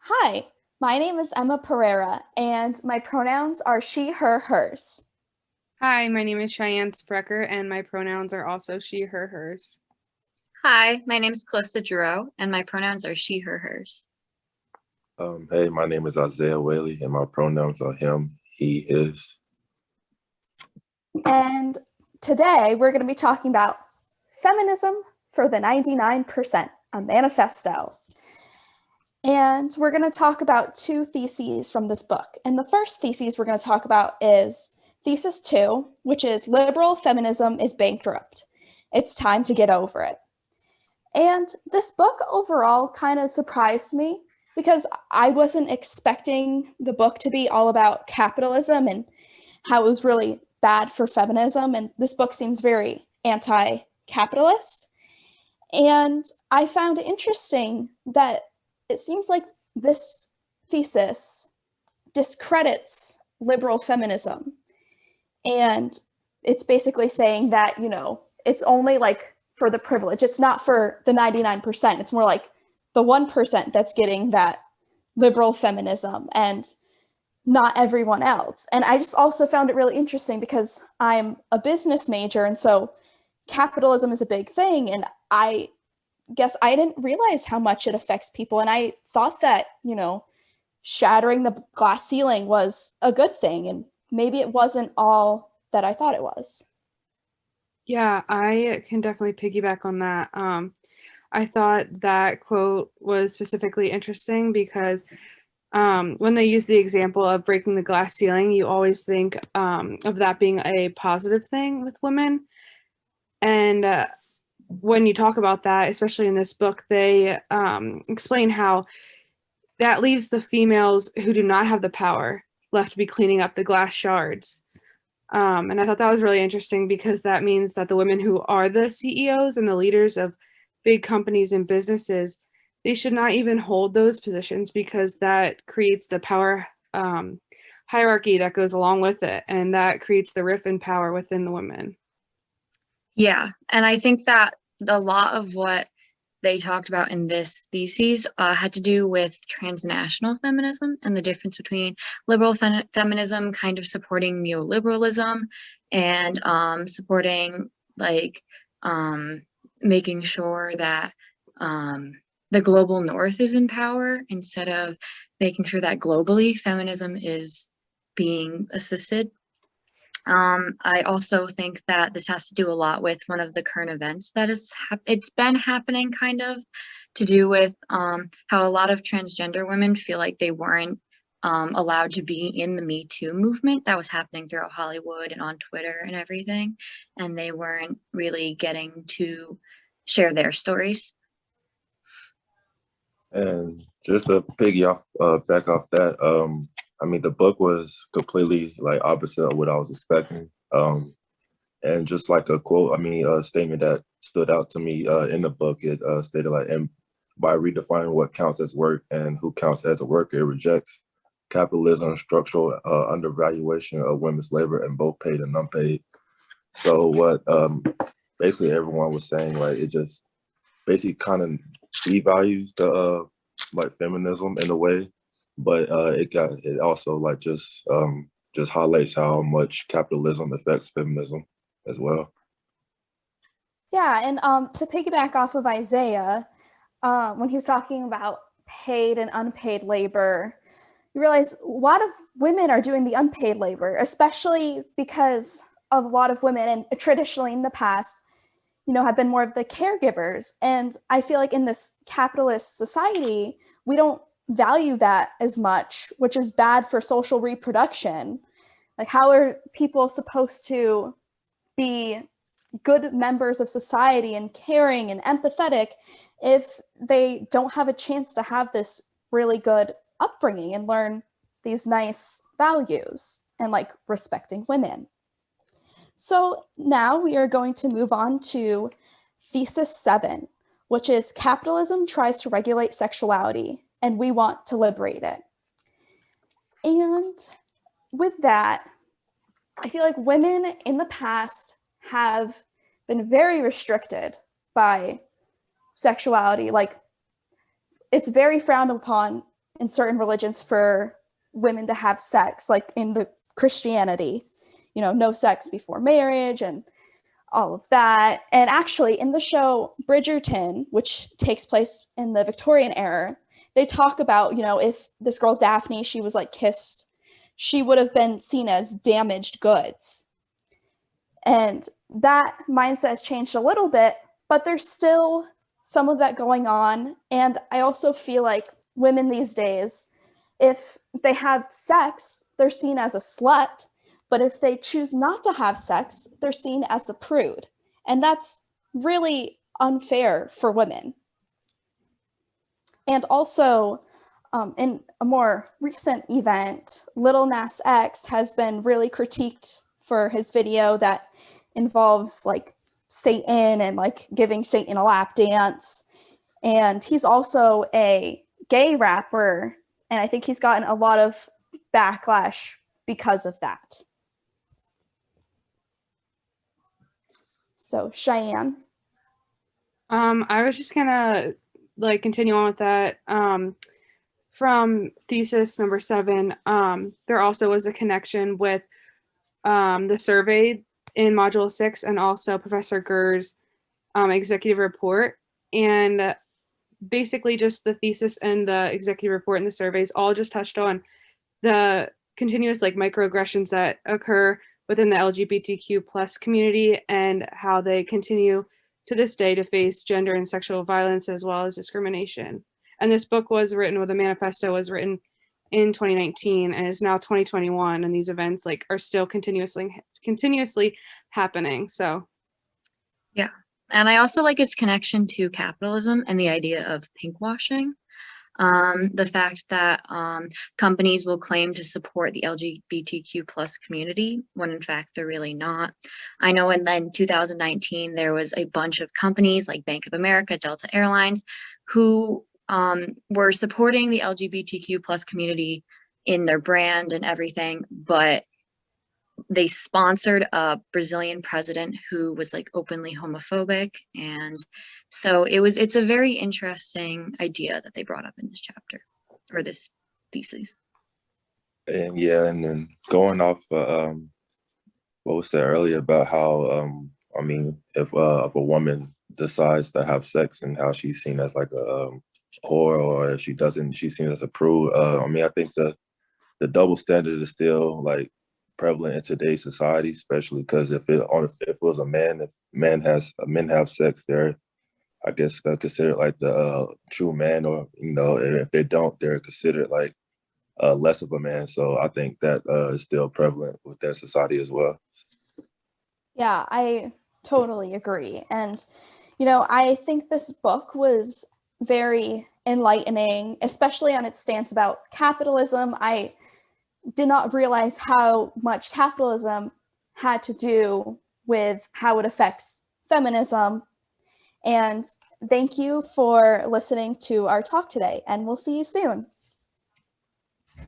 Hi, my name is Emma Pereira, and my pronouns are she, her, hers. Hi, my name is Cheyenne Sprecher, and my pronouns are also she, her, hers. Hi, my name is Calista Giroux, and my pronouns are she, her, hers. Hey, my name is Isaiah Whaley, and my pronouns are him, he, his. And today we're going to be talking about Feminism for the 99%, a manifesto. And we're going to talk about two theses from this book. And the first thesis we're going to talk about is Thesis 2, which is Liberal Feminism is Bankrupt. It's time to get over it. And this book overall kind of surprised me because I wasn't expecting the book to be all about capitalism and how it was really bad for feminism. And this book seems very anti capitalist. And I found it interesting that it seems like this thesis discredits liberal feminism. And it's basically saying that, it's only like for the privilege. It's not for the 99%. It's more like the 1% that's getting that liberal feminism and not everyone else. And I just also found it really interesting because I'm a business major. And so capitalism is a big thing. And I guess I didn't realize how much it affects people. And I thought that, shattering the glass ceiling was a good thing. And maybe it wasn't all that I thought it was. Yeah, I can definitely piggyback on that. I thought that quote was specifically interesting because when they use the example of breaking the glass ceiling, you always think of that being a positive thing with women. And when you talk about that, especially in this book, they explain how that leaves the females who do not have the power left to be cleaning up the glass shards. And I thought that was really interesting because that means that the women who are the CEOs and the leaders of big companies and businesses, they should not even hold those positions because that creates the power hierarchy that goes along with it. And that creates the rift in power within the women. Yeah, and I think that a lot of what they talked about in this thesis had to do with transnational feminism and the difference between liberal feminism kind of supporting neoliberalism and supporting like making sure that the global north is in power instead of making sure that globally feminism is being assisted. I also think that this has to do a lot with one of the current events that it's been happening kind of to do with how a lot of transgender women feel like they weren't allowed to be in the Me Too movement that was happening throughout Hollywood and on Twitter and everything, and they weren't really getting to share their stories. And just to piggy off, back off that, I mean, the book was completely like opposite of what I was expecting. And just like a quote, I mean, a statement that stood out to me in the book, it stated like, and by redefining what counts as work and who counts as a worker, it rejects capitalism, structural undervaluation of women's labor and both paid and unpaid. So what basically everyone was saying, like, it just basically kind of devalues the like feminism in a way, but it also like just highlights how much capitalism affects feminism as well. Yeah, and to piggyback off of Isaiah, when he was talking about paid and unpaid labor, you realize a lot of women are doing the unpaid labor, especially because of a lot of women, and traditionally in the past, have been more of the caregivers. And I feel like in this capitalist society, we don't value that as much, which is bad for social reproduction. Like, how are people supposed to be good members of society and caring and empathetic if they don't have a chance to have this really good upbringing and learn these nice values and like respecting women? So now we are going to move on to Thesis 7, which is Capitalism Tries to Regulate Sexuality, and We Want to Liberate It. And with that, I feel like women in the past have been very restricted by sexuality. Like, it's very frowned upon in certain religions for women to have sex, like in the Christianity, you know, no sex before marriage and all of that. And actually, in the show Bridgerton, which takes place in the Victorian era, they talk about, you know, if this girl Daphne, she was like kissed, she would have been seen as damaged goods. And that mindset has changed a little bit, but there's still some of that going on. And I also feel like women these days, if they have sex, they're seen as a slut. But if they choose not to have sex, they're seen as a prude. And that's really unfair for women. And also, in a more recent event, Lil Nas X has been really critiqued for his video that involves like Satan and like giving Satan a lap dance. And he's also a gay rapper, and I think he's gotten a lot of backlash because of that. So, Cheyenne. I was just gonna like continue on with that. From thesis number 7, there also was a connection with the survey in module 6 and also Professor Gurr's executive report. And basically just the thesis and the executive report and the surveys all just touched on the continuous like microaggressions that occur within the LGBTQ plus community and how they continue to this day to face gender and sexual violence as well as discrimination. And this book was written, or the manifesto was written in 2019 and is now 2021, and these events like are still continuously happening. So Yeah. And I also like its connection to capitalism and the idea of pinkwashing. The fact that companies will claim to support the LGBTQ plus community when in fact they're really not. I know in then 2019 there was a bunch of companies like Bank of America, Delta Airlines, who were supporting the LGBTQ plus community in their brand and everything, but they sponsored a Brazilian president who was like openly homophobic. And so it's a very interesting idea that they brought up in this chapter or this thesis. And yeah, and then going off what was said earlier about how I mean, if a woman decides to have sex and how she's seen as like a whore, or if she doesn't, she's seen as a prude. I mean, I think the double standard is still like prevalent in today's society, especially because if it was a man, if men have sex, they're, I guess, considered like the true man, or you know, and if they don't, they're considered like less of a man. So I think that is still prevalent with that society as well. Yeah, I totally agree. And, you know, I think this book was very enlightening, especially on its stance about capitalism. I did not realize how much capitalism had to do with how it affects feminism. And thank you for listening to our talk today, and we'll see you soon.